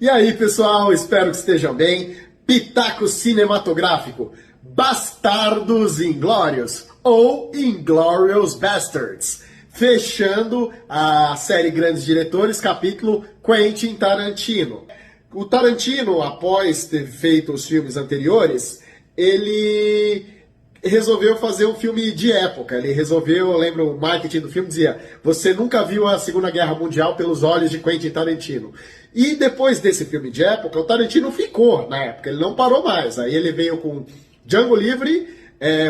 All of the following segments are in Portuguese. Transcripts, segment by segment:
E aí, pessoal, espero que estejam bem. Pitaco cinematográfico, Bastardos Inglórios ou Inglourious Basterds, fechando a série Grandes Diretores, capítulo Quentin Tarantino. O Tarantino, após ter feito os filmes anteriores, ele resolveu fazer um filme de época. Ele resolveu, eu lembro, o marketing do filme dizia: você nunca viu a Segunda Guerra Mundial pelos olhos de Quentin Tarantino. E depois desse filme de época, o Tarantino ficou na época, ele não parou mais. Aí ele veio com Django Livre,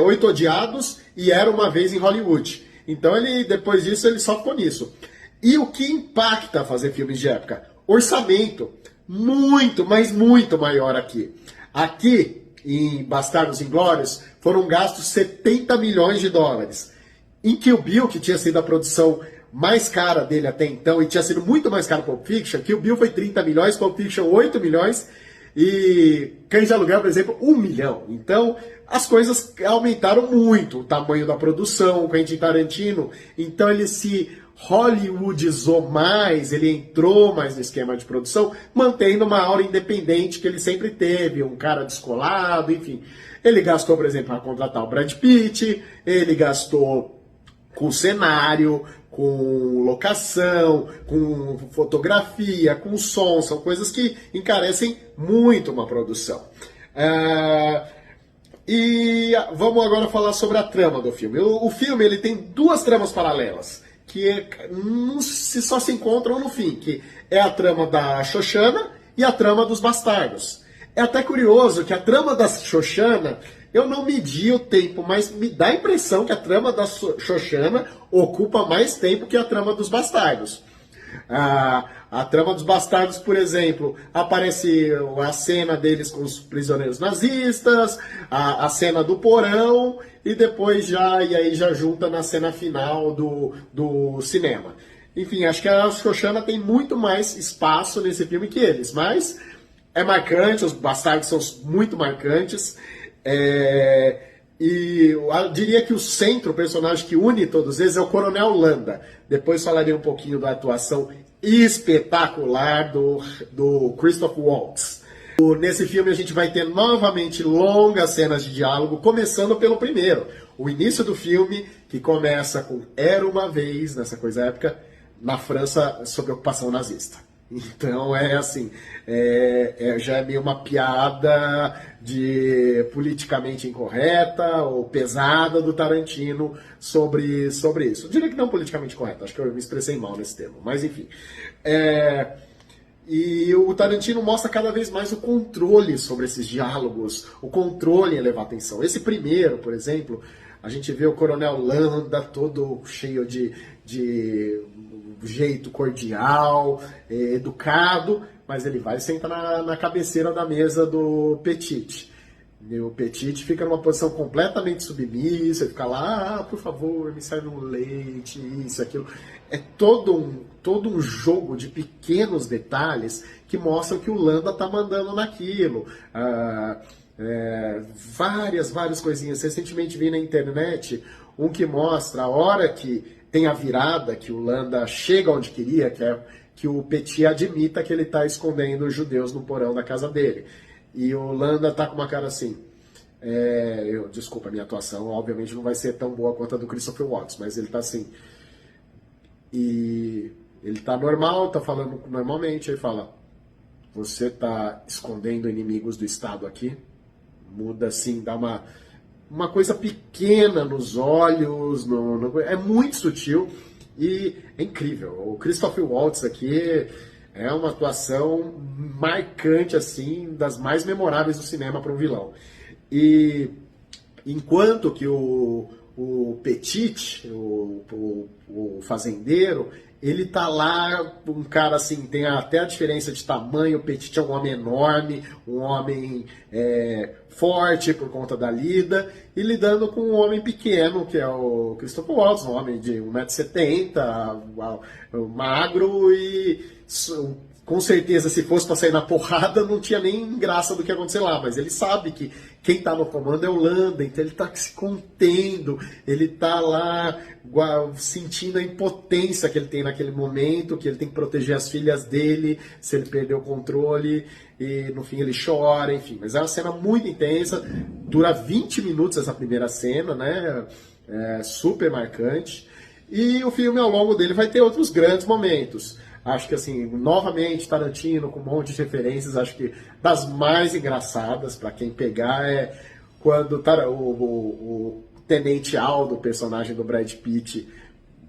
Oito Odiados e Era Uma Vez em Hollywood. Então ele, depois disso, ele só ficou nisso. E o que impacta fazer filmes de época? Orçamento. Muito, mas muito maior aqui. Aqui, em Bastardos Inglórios, foram gastos 70 milhões de dólares. Em Kill Bill, que tinha sido a produção mais cara dele até então, e tinha sido muito mais caro que Pulp Fiction, Kill Bill foi 30 milhões, Pulp Fiction 8 milhões, e Cães de Aluguel, por exemplo, 1 milhão. Então, as coisas aumentaram muito, o tamanho da produção, o Quentin Tarantino, então ele se hollywoodizou mais, ele entrou mais no esquema de produção, mantendo uma aura independente que ele sempre teve, um cara descolado, enfim. Ele gastou, por exemplo, para contratar o Brad Pitt, ele gastou com cenário, com locação, com fotografia, com som, são coisas que encarecem muito uma produção. E vamos agora falar sobre a trama do filme. O filme ele tem duas tramas paralelas, que só se encontram no fim, que é a trama da Xoxana e a trama dos bastardos. É até curioso que a trama da Xoxana, eu não medi o tempo, mas me dá a impressão que a trama da Xoxana ocupa mais tempo que a trama dos bastardos. A trama dos bastardos, por exemplo, aparece a cena deles com os prisioneiros nazistas, a cena do porão, e depois e aí já junta na cena final do cinema. Enfim, acho que a Xoxana tem muito mais espaço nesse filme que eles, mas é marcante, os bastardos são muito marcantes. E eu diria que o centro, o personagem que une todos eles é o Coronel Landa. Depois falarei um pouquinho da atuação espetacular do Christoph Waltz. Nesse filme a gente vai ter novamente longas cenas de diálogo, começando pelo primeiro. O início do filme, que começa com Era Uma Vez, nessa coisa épica, na França, sob ocupação nazista. Então é assim, já é meio uma piada de politicamente incorreta ou pesada do Tarantino sobre isso. Eu diria que não politicamente correta, acho que eu me expressei mal nesse termo, mas enfim. E o Tarantino mostra cada vez mais o controle sobre esses diálogos, o controle em levar atenção. Esse primeiro, por exemplo, a gente vê o Coronel Landa todo cheio de jeito cordial, educado, mas ele vai sentar na cabeceira da mesa do Petit. E o Petit fica numa posição completamente submissa, ele fica lá, por favor, me serve um leite, isso, aquilo. É todo um jogo de pequenos detalhes que mostram que o Landa está mandando naquilo. Várias coisinhas. Recentemente vi na internet um que mostra a hora que tem a virada, que o Landa chega onde queria, que o Petit admita que ele está escondendo os judeus no porão da casa dele. E o Landa está com uma cara assim. Desculpa, a minha atuação obviamente não vai ser tão boa quanto a do Christopher Waltz, mas ele está assim. E ele está normal, está falando normalmente, aí fala: você está escondendo inimigos do Estado aqui? Muda assim, dá uma coisa pequena nos olhos, é muito sutil e é incrível. O Christopher Waltz aqui é uma atuação marcante, assim, das mais memoráveis do cinema para um vilão. E enquanto que o Petit, o fazendeiro, ele tá lá, um cara assim, tem até a diferença de tamanho. O Petit é um homem enorme, um homem forte por conta da lida, e lidando com um homem pequeno, que é o Christopher Waltz, um homem de 1,70 m, magro, e com certeza, se fosse para sair na porrada, não tinha nem graça do que ia acontecer lá, mas ele sabe que quem está no comando é o Landa, então ele está se contendo, ele está lá sentindo a impotência que ele tem naquele momento, que ele tem que proteger as filhas dele, se ele perder o controle, e no fim ele chora, enfim. Mas é uma cena muito intensa, dura 20 minutos essa primeira cena, né? É super marcante. E o filme, ao longo dele, vai ter outros grandes momentos. Acho que, assim, novamente, Tarantino com um monte de referências, acho que das mais engraçadas, para quem pegar, é quando o Tenente Aldo, o personagem do Brad Pitt,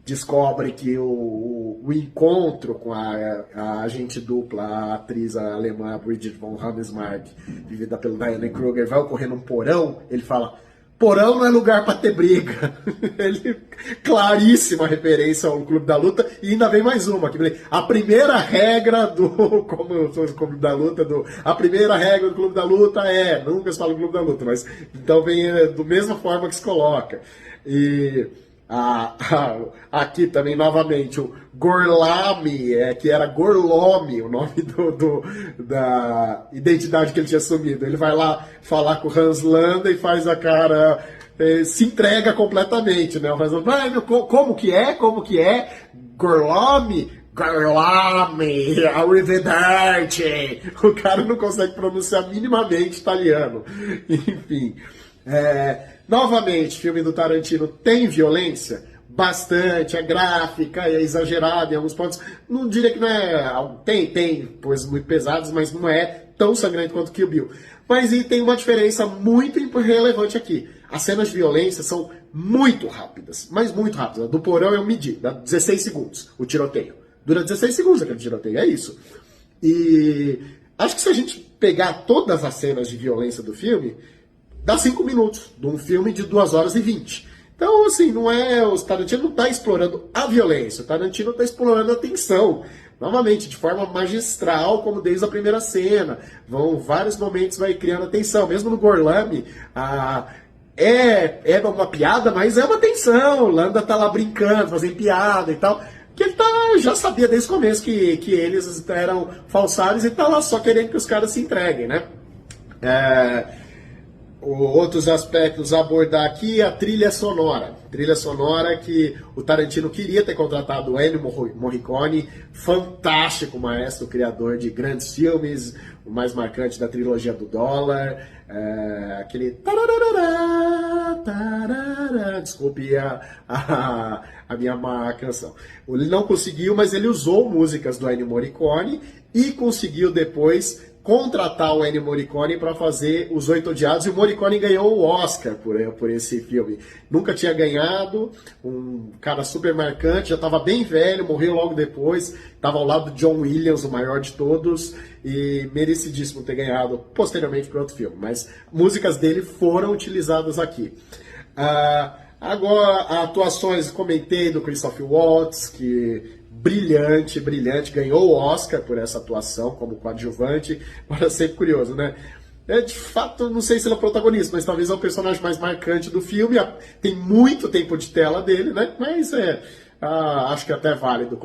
descobre que o encontro com a agente dupla, a atriz alemã Bridget von Hammersmark, vivida pelo Diane Kruger, vai ocorrer num porão, ele fala: porão não é lugar para ter briga. Ele, claríssima referência ao Clube da Luta, e ainda vem mais uma. A primeira regra do Clube da Luta, a primeira regra do Clube da Luta nunca se fala do Clube da Luta, mas então vem do mesma forma que se coloca. E aqui também, novamente, o Gorlami, que era Gorlomi, o nome da identidade que ele tinha assumido. Ele vai lá falar com o Hans Landa e faz a cara, se entrega completamente, né? Mas, como que é? Como que é? Gorlomi? Gorlami, arrivederci. O cara não consegue pronunciar minimamente italiano. Enfim, novamente, filme do Tarantino tem violência? Bastante, é gráfica, é exagerada em alguns pontos. Não diria que não é... Tem coisas muito pesadas, mas não é tão sangrento quanto Kill Bill. Mas e tem uma diferença muito relevante aqui. As cenas de violência são muito rápidas, mas muito rápidas. Do porão eu medi, dá 16 segundos o tiroteio. Dura 16 segundos aquele tiroteio, é isso. E acho que se a gente pegar todas as cenas de violência do filme, dá 5 minutos de um filme de 2 horas e 20. Então, assim, o Tarantino não está explorando a violência, o Tarantino está explorando a tensão. Novamente, de forma magistral, como desde a primeira cena. Vários momentos vai criando a tensão. Mesmo no Gorlami, é uma piada, mas é uma tensão. O Landa tá lá brincando, fazendo piada e tal. Que ele já sabia desde o começo que eles eram falsários e tá lá só querendo que os caras se entreguem, né? Outros aspectos a abordar aqui, a trilha sonora. Trilha sonora que o Tarantino queria ter contratado o Ennio Morricone, fantástico maestro, criador de grandes filmes, o mais marcante da trilogia do dólar, aquele... Desculpe a minha má canção. Ele não conseguiu, mas ele usou músicas do Ennio Morricone e conseguiu depois contratar o Ennio Morricone para fazer Os Oito Odiados, e o Morricone ganhou o Oscar por esse filme. Nunca tinha ganhado, um cara super marcante, já estava bem velho, morreu logo depois, estava ao lado de John Williams, o maior de todos, e merecidíssimo ter ganhado posteriormente por outro filme. Mas músicas dele foram utilizadas aqui. Agora, atuações, comentei do Christoph Waltz, que... brilhante, ganhou o Oscar por essa atuação como coadjuvante. Agora, sempre curioso, né? De fato, não sei se ele é o protagonista, mas talvez é o personagem mais marcante do filme. Tem muito tempo de tela dele, né? Mas acho que é até válido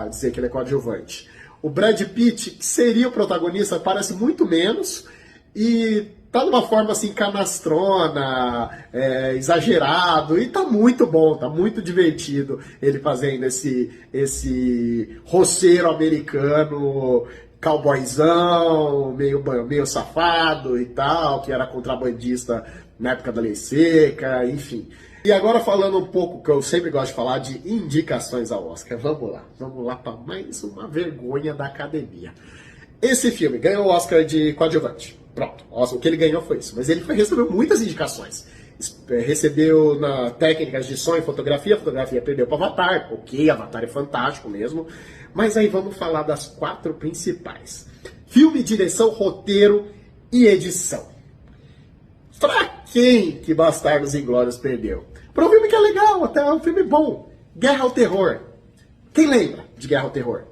dizer que ele é coadjuvante. O Brad Pitt, que seria o protagonista, parece muito menos e tá de uma forma assim canastrona, exagerado, e tá muito bom, tá muito divertido ele fazendo esse roceiro americano, cowboyzão, meio safado e tal, que era contrabandista na época da Lei Seca, enfim. E agora falando um pouco, que eu sempre gosto de falar, de indicações ao Oscar. Vamos lá para mais uma vergonha da academia. Esse filme ganhou o Oscar de coadjuvante. Pronto, o que ele ganhou foi isso. Mas ele recebeu muitas indicações. Recebeu na técnicas de som e fotografia perdeu para Avatar. Ok, Avatar é fantástico mesmo. Mas aí vamos falar das 4 principais. Filme, direção, roteiro e edição. Pra quem que Bastardos Inglórios perdeu? Para um filme que é legal, até um filme bom. Guerra ao Terror. Quem lembra de Guerra ao Terror?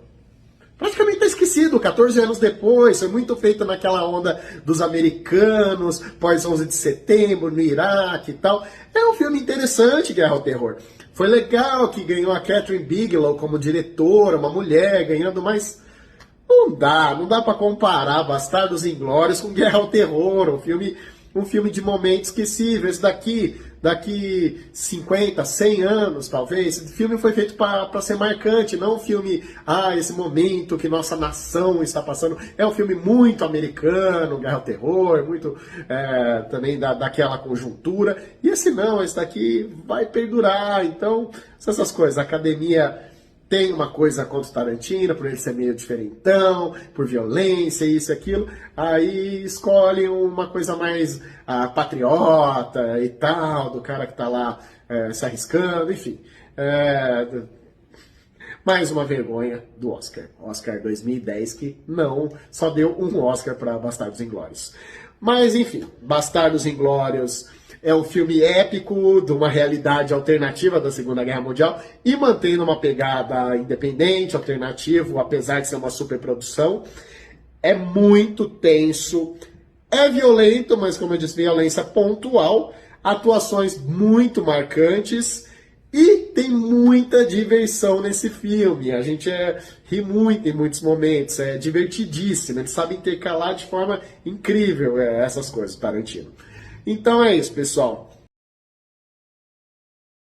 Praticamente está esquecido, 14 anos depois, foi muito feito naquela onda dos americanos, pós 11 de setembro, no Iraque e tal. É um filme interessante, Guerra ao Terror. Foi legal que ganhou a Catherine Bigelow como diretora, uma mulher ganhando, mas não dá para comparar Bastardos Inglórios com Guerra ao Terror, um filme um filme de momento esquecível. Esse daqui 50, 100 anos, talvez. Esse filme foi feito para ser marcante, não um filme, esse momento que nossa nação está passando. É um filme muito americano, guerra ao terror, muito também daquela conjuntura. E esse não, esse daqui vai perdurar. Então, essas coisas. A academia tem uma coisa contra o Tarantino, por ele ser meio diferentão, por violência, isso e aquilo, aí escolhe uma coisa mais patriota e tal, do cara que tá lá se arriscando, enfim. Mais uma vergonha do Oscar. Oscar 2010, que não só deu um Oscar para Bastardos Inglórios. Mas, enfim, Bastardos Inglórios é um filme épico de uma realidade alternativa da Segunda Guerra Mundial e mantendo uma pegada independente, alternativo, apesar de ser uma superprodução. É muito tenso, é violento, mas como eu disse, violência pontual, atuações muito marcantes e tem muita diversão nesse filme. A gente ri muito em muitos momentos, é divertidíssimo, ele sabe intercalar de forma incrível essas coisas, Tarantino. Então é isso, pessoal.